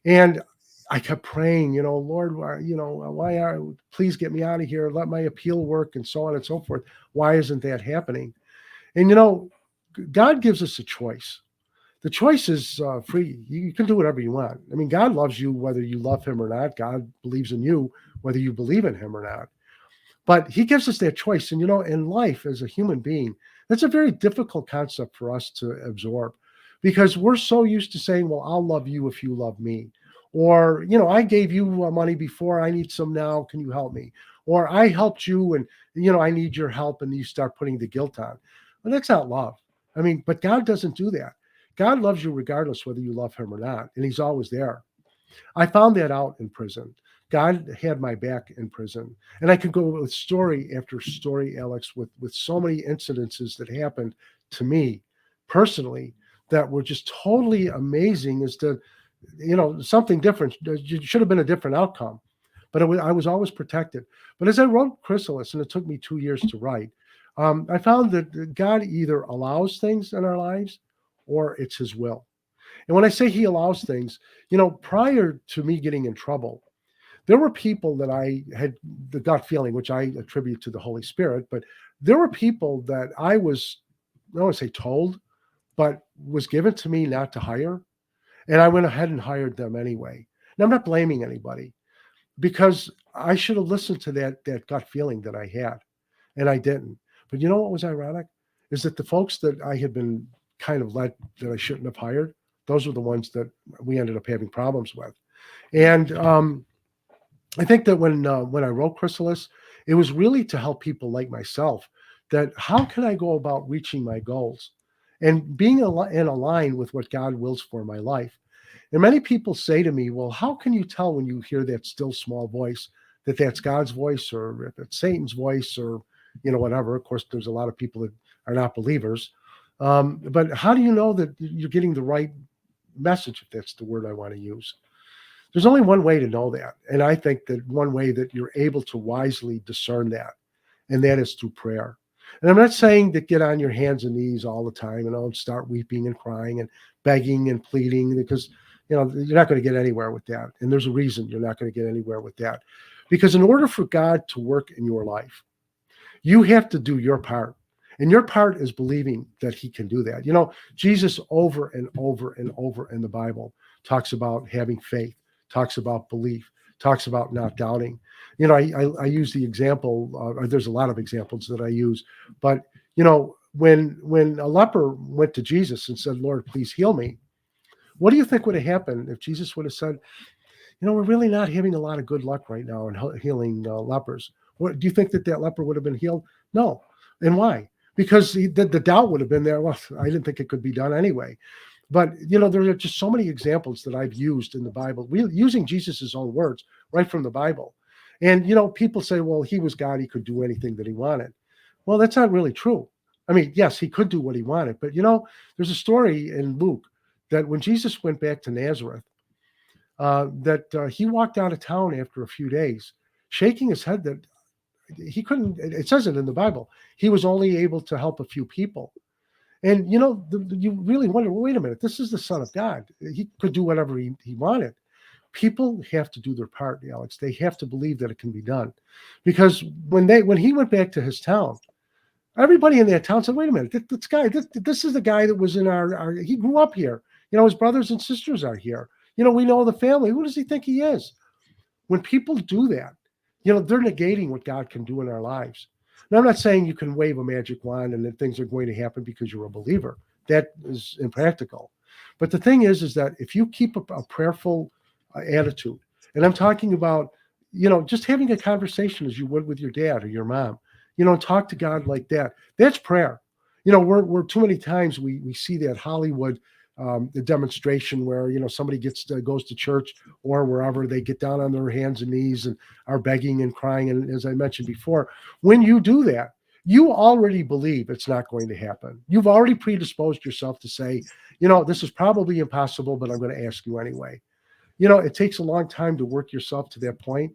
And I kept praying, Lord, why are, please get me out of here, let my appeal work, and so on and so forth. Why isn't that happening? And God gives us a choice. The choice is free. You can do whatever you want. I mean, God loves you whether you love Him or not. God believes in you whether you believe in Him or not. But He gives us that choice. And in life as a human being, that's a very difficult concept for us to absorb because we're so used to saying, well, I'll love you if you love me. Or, I gave you money before, I need some now. Can you help me? Or I helped you and, I need your help. And you start putting the guilt on. Well, that's not love. I mean, but God doesn't do that. God loves you regardless whether you love Him or not. And He's always there. I found that out in prison. God had my back in prison. And I could go with story after story, Alex, with so many incidences that happened to me personally that were just totally amazing as to, something different. It should have been a different outcome. But I was always protected. But as I wrote Chrysalis, and it took me 2 years to write, I found that God either allows things in our lives or it's His will. And when I say He allows things, prior to me getting in trouble, there were people that I had the gut feeling, which I attribute to the Holy Spirit, but there were people that I don't want to say told, but was given to me not to hire. And I went ahead and hired them anyway. Now, I'm not blaming anybody because I should have listened to that gut feeling that I had, and I didn't. But you know what was ironic is that the folks that I had been kind of led that I shouldn't have hired, those were the ones that we ended up having problems with. And I think that when I wrote Chrysalis, it was really to help people like myself that how can I go about reaching my goals and being in line with what God wills for my life. And many people say to me, well, how can you tell when you hear that still small voice that that's God's voice or if it's Satan's voice or, whatever. Of course, there's a lot of people that are not believers. But how do you know that you're getting the right message, if that's the word I want to use? There's only one way to know that. And I think that one way that you're able to wisely discern that, and that is through prayer. And I'm not saying that get on your hands and knees all the time and start weeping and crying and begging and pleading because you're not going to get anywhere with that. And there's a reason you're not going to get anywhere with that. Because in order for God to work in your life, you have to do your part. And your part is believing that He can do that. Jesus over and over and over in the Bible talks about having faith, talks about belief, talks about not doubting. I use the example, there's a lot of examples that I use, but, when a leper went to Jesus and said, Lord, please heal me, what do you think would have happened if Jesus would have said, we're really not having a lot of good luck right now in healing lepers? What do you think that leper would have been healed? No. And why? Because the doubt would have been there. Well, I didn't think it could be done anyway. But there are just so many examples that I've used in the Bible, using Jesus's own words right from the Bible. And people say, well, He was God; He could do anything that He wanted. Well, that's not really true. I mean, yes, He could do what He wanted, but there's a story in Luke that when Jesus went back to Nazareth, that he walked out of town after a few days, shaking his head that he couldn't. It says it in the Bible. He was only able to help a few people. And you really wonder, well, wait a minute, this is the Son of God. He could do whatever he wanted. People have to do their part, Alex. They have to believe that it can be done. Because when he went back to his town, everybody in that town said, wait a minute, this is the guy that was in he grew up here. His brothers and sisters are here. We know the family. Who does he think he is? When people do that, they're negating what God can do in our lives. Now, I'm not saying you can wave a magic wand and that things are going to happen because you're a believer. That is impractical. But the thing is that if you keep a prayerful attitude, and I'm talking about, just having a conversation as you would with your dad or your mom, talk to God like that. That's prayer. We're too many times we see that Hollywood, the demonstration where somebody goes to church or wherever, they get down on their hands and knees and are begging and crying. And as I mentioned before, when you do that, you already believe it's not going to happen. You've already predisposed yourself to say, this is probably impossible, but I'm going to ask you anyway. It takes a long time to work yourself to that point.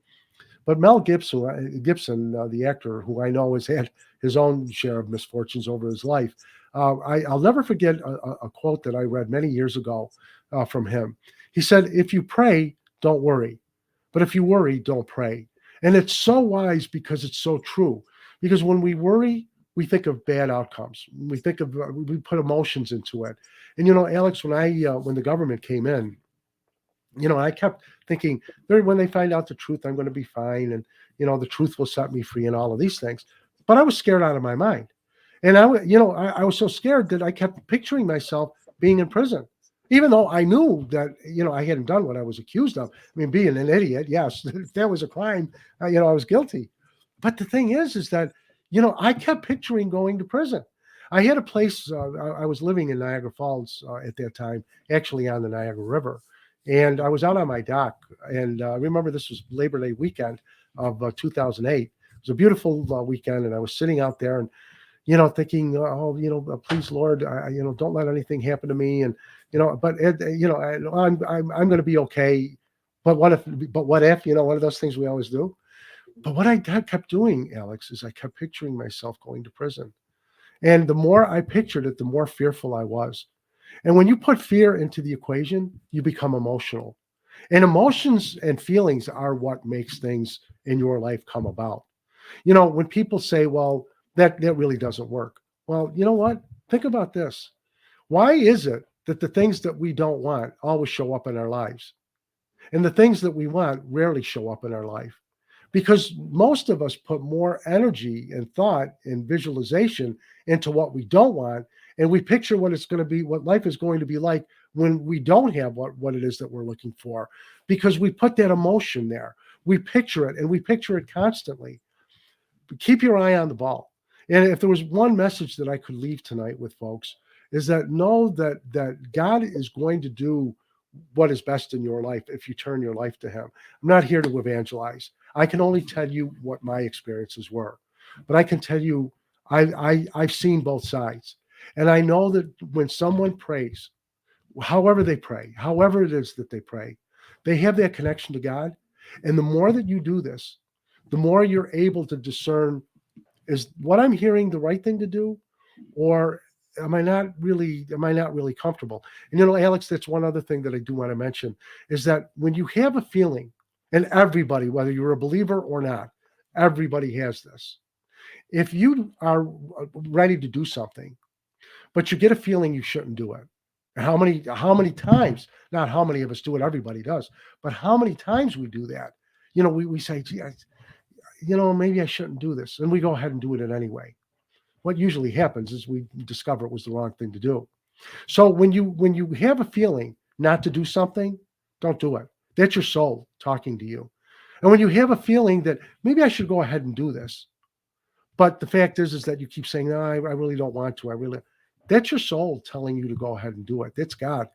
But Mel Gibson, the actor who I know has had his own share of misfortunes over his life, I'll never forget a quote that I read many years ago from him. He said, "If you pray, don't worry. But if you worry, don't pray." And it's so wise because it's so true. Because when we worry, we think of bad outcomes. We put emotions into it. And Alex, when the government came in, I kept thinking, when they find out the truth, I'm going to be fine, and the truth will set me free, and all of these things. But I was scared out of my mind, and I was so scared that I kept picturing myself being in prison, even though I knew that I hadn't done what I was accused of. I mean, being an idiot, yes, if that was a crime, I was guilty. But the thing is that I kept picturing going to prison. I had a place. I was living in Niagara Falls at that time, actually on the Niagara River, and I was out on my dock. And I remember this was Labor Day weekend of 2008. It was a beautiful weekend, and I was sitting out there and thinking, oh, please, Lord, don't let anything happen to me, and but I'm going to be okay. But what if? But what if? One of those things we always do. But what I kept doing, Alex, is I kept picturing myself going to prison. And the more I pictured it, the more fearful I was. And when you put fear into the equation, you become emotional. And emotions and feelings are what makes things in your life come about. When people say, well, that really doesn't work. Well, you know what? Think about this. Why is it that the things that we don't want always show up in our lives? And the things that we want rarely show up in our life? Because most of us put more energy and thought and visualization into what we don't want, and we picture what it's going to be, what life is going to be like when we don't have what it is that we're looking for, because we put that emotion there. We picture it, and we picture it constantly. But keep your eye on the ball. And if there was one message that I could leave tonight with folks, is that know that God is going to do what is best in your life if you turn your life to Him. I'm not here to evangelize. I can only tell you what my experiences were, but I can tell you I've seen both sides, and I know that when someone prays, however it is that they have that connection to God, and the more that you do this, the more you're able to discern, is what I'm hearing the right thing to do, or am I not really comfortable? And Alex, that's one other thing that I do want to mention, is that when you have a feeling, and everybody, whether you're a believer or not, everybody has this. If you are ready to do something, but you get a feeling you shouldn't do it, how many times, not how many of us do it, everybody does, but how many times we do that? We say, gee, maybe I shouldn't do this, and we go ahead and do it anyway. What usually happens is we discover it was the wrong thing to do. So when you have a feeling not to do something, don't do it. That's your soul talking to you. And when you have a feeling that maybe I should go ahead and do this, but the fact is that you keep saying, no, I really don't want to. That's your soul telling you to go ahead and do it. That's God,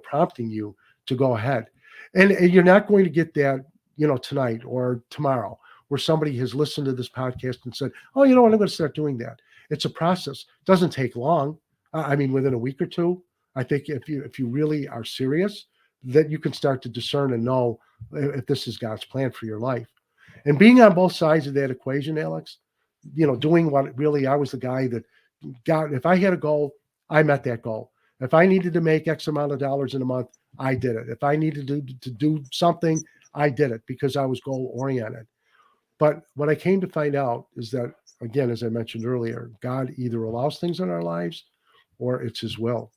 prompting you to go ahead. And you're not going to get that, tonight or tomorrow, where somebody has listened to this podcast and said, oh, you know what, I'm going to start doing that. It's a process. It doesn't take long. I mean, within a week or two, I think if you really are serious, that you can start to discern and know if this is God's plan for your life. And being on both sides of that equation, Alex, doing what really, I was the guy that got, if I had a goal, I met that goal. If I needed to make X amount of dollars in a month, I did it. If I needed to do something, I did it because I was goal oriented. But what I came to find out is that, again, as I mentioned earlier, God either allows things in our lives or it's His will.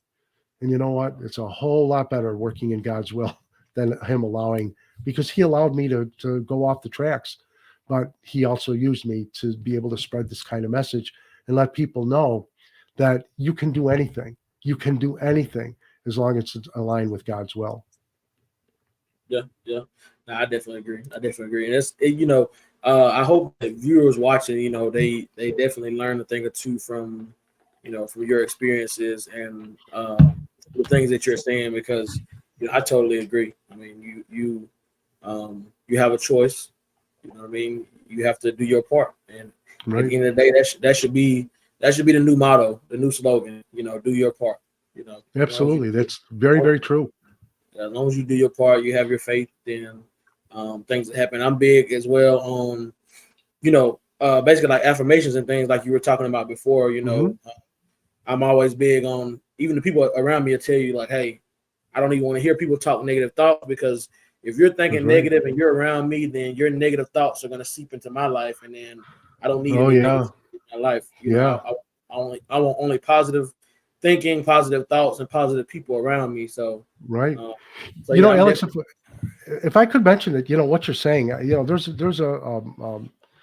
And you know what? It's a whole lot better working in God's will than Him allowing, because He allowed me to go off the tracks. But He also used me to be able to spread this kind of message and let people know that you can do anything. You can do anything as long as it's aligned with God's will. Yeah, yeah. No, I definitely agree. I definitely agree. And I hope that viewers watching, they definitely learn a thing or two from, from your experiences and the things that you're saying because I totally agree. I mean, you have a choice. You know what I mean? You have to do your part, and at Right. the end of the day, that should be the new motto, the new slogan. Do your part. As long as you Absolutely. That's very, very true. as long as you do your part, you have your faith, then things that happen. I'm big as well on, basically like affirmations and things like you were talking about before. Hmm. I'm always big on even the people around me will tell you like, hey, I don't even want to hear people talk negative thoughts because if you're That's thinking right. negative and you're around me, then your negative thoughts are going to seep into my life, and then I don't need Oh, any yeah. negative in my life. Yeah. I want only positive thinking, positive thoughts, and positive people around me. So, Right. uh, so yeah, I'm Alex, definitely. if I could mention it, what you're saying, there's a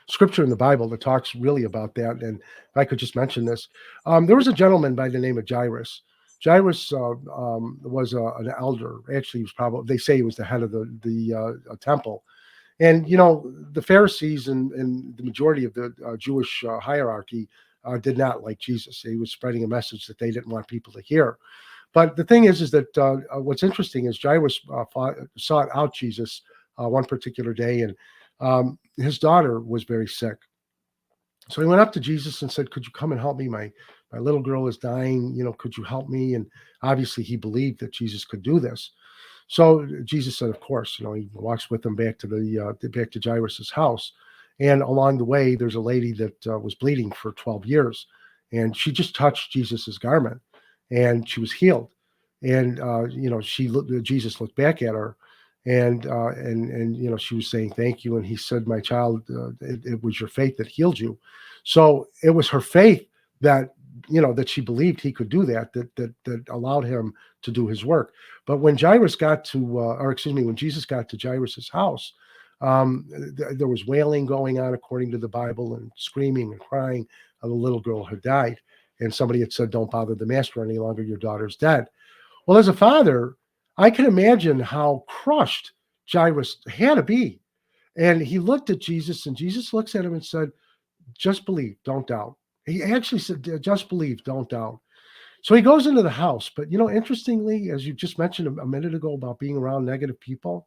scripture in the Bible that talks really about that. And if I could just mention this, there was a gentleman by the name of Jairus. Jairus was an elder. Actually, he was probably, they say he was the head of the temple. And the Pharisees and the majority of the Jewish hierarchy did not like Jesus. He was spreading a message that they didn't want people to hear. But the thing is that what's interesting is Jairus sought out Jesus one particular day, and his daughter was very sick. So he went up to Jesus and said, "Could you come and help me? My little girl is dying. Could you help me?" And obviously, he believed that Jesus could do this. So Jesus said, "Of course." He walks with them back to back to Jairus's house, and along the way, there's a lady that was bleeding for 12 years, and she just touched Jesus's garment, and she was healed. And Jesus looked back at her, and she was saying thank you, and he said, "My child, it was your faith that healed you." So it was her faith that that she believed he could do that allowed him to do his work. But when when Jesus got to Jairus's house, there was wailing going on according to the Bible, and screaming and crying. The little girl had died, and somebody had said, "Don't bother the master any longer. Your daughter's dead." Well, as a father, I can imagine how crushed Jairus had to be. And he looked at Jesus, and Jesus looks at him and said, "Just believe, don't doubt." He actually said, "Just believe, don't doubt." So he goes into the house. But, interestingly, as you just mentioned a minute ago about being around negative people,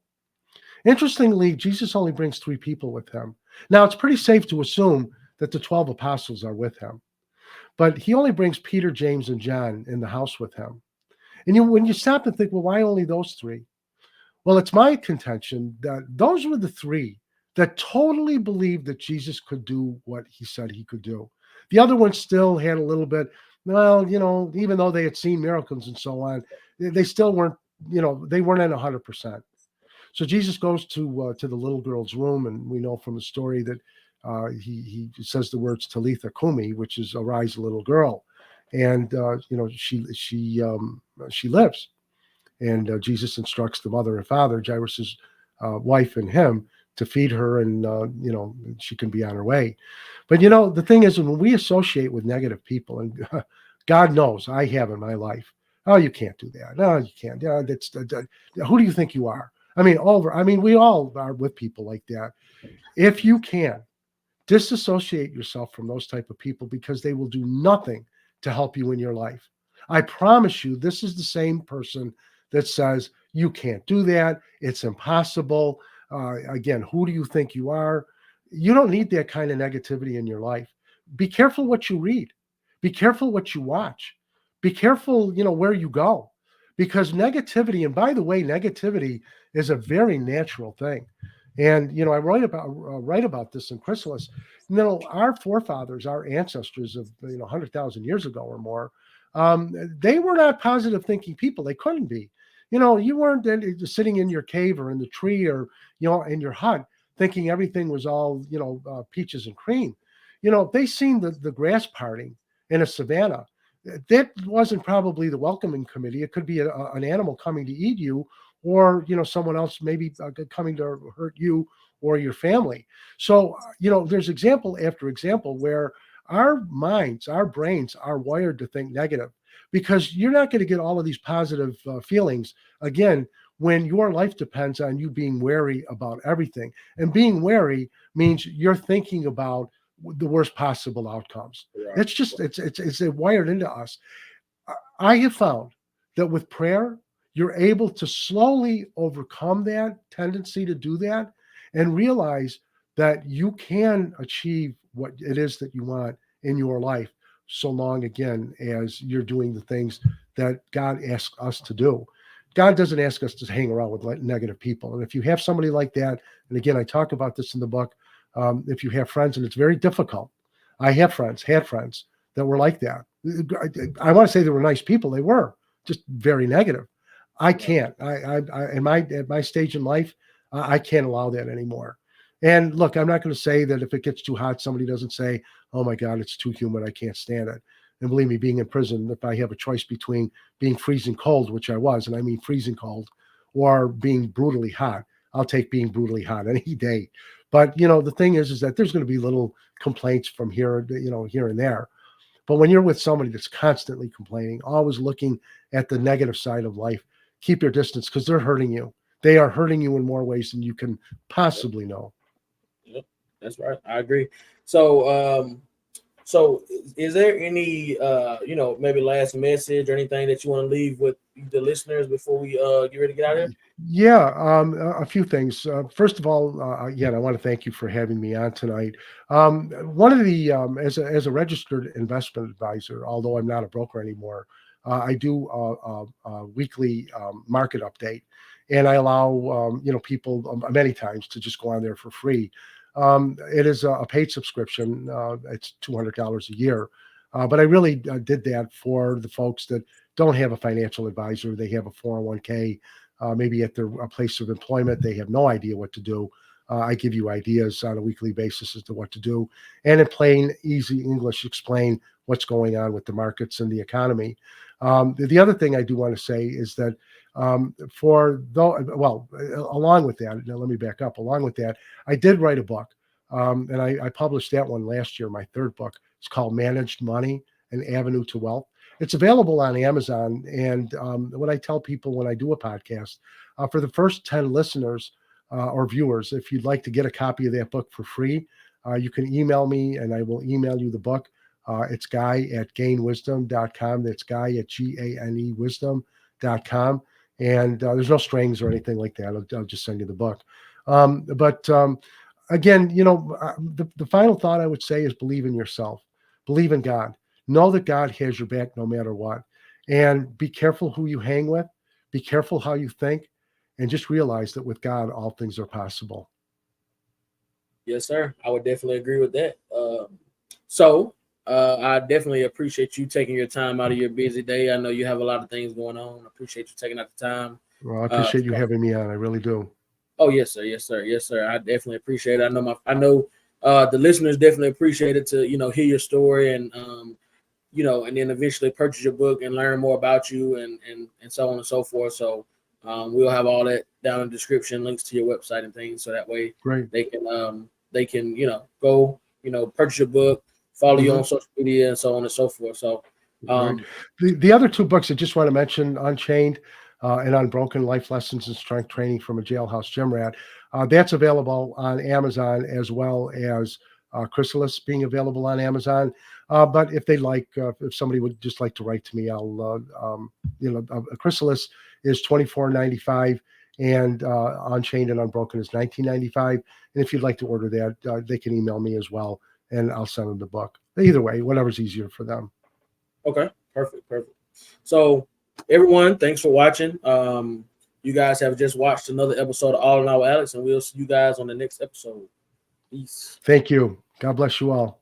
interestingly, Jesus only brings 3 people with him. Now, it's pretty safe to assume that the 12 apostles are with him, but he only brings Peter, James, and John in the house with him. And when you stop and think, well, why only those 3? Well, it's my contention that those were the 3 that totally believed that Jesus could do what he said he could do. The other ones still had a little bit, well, even though they had seen miracles and so on, they still weren't, they weren't at 100%. So Jesus goes to the little girl's room, and we know from the story that he says the words Talitha Kumi, which is arise, little girl, and she lives. And Jesus instructs the mother and father, Jairus's wife and him, to feed her, and she can be on her way. But the thing is, when we associate with negative people, and God knows I have in my life, oh, you can't do that. No, you can't. Yeah, who do you think you are? I mean, we all are with people like that. If you can, disassociate yourself from those type of people, because they will do nothing to help you in your life. I promise you, this is the same person that says you can't do that, it's impossible. Again, who do you think you are? You don't need that kind of negativity in your life. Be careful what you read. Be careful what you watch. Be careful, where you go, because negativity, and by the way, negativity is a very natural thing. And I write about this in Chrysalis. Our forefathers, our ancestors of 100,000 years ago or more, they were not positive thinking people. They couldn't be. You weren't sitting in your cave or in the tree, or in your hut, thinking everything was all peaches and cream. They seen the grass parting in a savanna. That wasn't probably the welcoming committee. It could be an animal coming to eat you, or someone else maybe coming to hurt you or your family. So there's example after example where our minds, our brains are wired to think negative. because you're not going to get all of these positive feelings again when your life depends on you being wary about everything. And being wary means you're thinking about the worst possible outcomes. Right. It's just it's wired into us. I have found that with prayer, you're able to slowly overcome that tendency to do that and realize that you can achieve what it is that you want in your life, so long again as you're doing the things that God asks us to do. God doesn't ask us to hang around with negative people. And if you have somebody like that, and again, I talk about this in the book, if you have friends, and it's very difficult. I have friends, had friends that were like that. I want to say they were nice people. They were just very negative. I Right. can't. At my stage in life, I can't allow that anymore. And look, I'm not going to say that if it gets too hot, somebody doesn't say, "Oh my God, it's too humid. I can't stand it." And believe me, being in prison, if I have a choice between being freezing cold, which I was, and I mean freezing cold, or being brutally hot, I'll take being brutally hot any day. But the thing is that there's going to be little complaints from here, here and there. But when you're with somebody that's constantly complaining, always looking at the negative side of life, keep your distance because they're hurting you. They are hurting you in more ways than you can Yep. possibly know. Yep. That's right. I agree. So, is there any, maybe last message or anything that you want to leave with the listeners before we get ready to get out of here? Yeah, a few things. First of all, again, I want to thank you for having me on tonight. One of the as a registered investment advisor, although I'm not a broker anymore, I do a weekly market update, and I allow people many times to just go on there for free. It is a paid subscription. It's $200 a year, but I really did that for the folks that don't have a financial advisor. They have a 401k, maybe at their place of employment, they have no idea what to do. I give you ideas on a weekly basis as to what to do, and in plain, easy English, explain what's going on with the markets and the economy. The other thing I do want to say is that along with that, now let me back up. Along with that, I did write a book, and I published that one last year. My third book. It's called Managed Money: An Avenue to Wealth. It's available on Amazon. And what I tell people when I do a podcast, for the first 10 listeners or viewers, if you'd like to get a copy of that book for free, you can email me and I will email you the book. It's guy@ganewisdom.com. That's guy@GANE wisdom.com. And there's no strings or anything like that. I'll just send you the book. But again, the final thought I would say is believe in yourself, believe in God. Know that God has your back no matter what. And be careful who you hang with. Be careful how you think. And just realize that with God, all things are possible. Yes, sir. I would definitely agree with that. So, I definitely appreciate you taking your time out of your busy day. I know you have a lot of things going on. I appreciate you taking out the time. Well, I Uh, appreciate you having me on. I really do. oh, yes, sir. Yes, sir. Yes, sir. I definitely appreciate it. I know the listeners definitely appreciate it to hear your story and and then eventually purchase your book and learn more about you and so on and so forth. So we'll have all that down in the description, links to your website and things, so that way Great. they can go purchase your book, follow you Hmm. on social media and so on and so forth. So Right. um, The other two books I just want to mention, Unchained and Unbroken: Life Lessons and Strength Training from a Jailhouse Gym Rat. That's available on Amazon as well as Chrysalis being available on Amazon. But if they like, if somebody would just like to write to me, Chrysalis is $24.95 and Unchained and Unbroken is $19.95. And if you'd like to order that, they can email me as well, and I'll send them the book. Either way, whatever's easier for them. okay, perfect. So everyone, thanks for watching. You guys have just watched another episode of All in All with Alex, and we'll see you guys on the next episode. Peace. Thank you. God bless you all.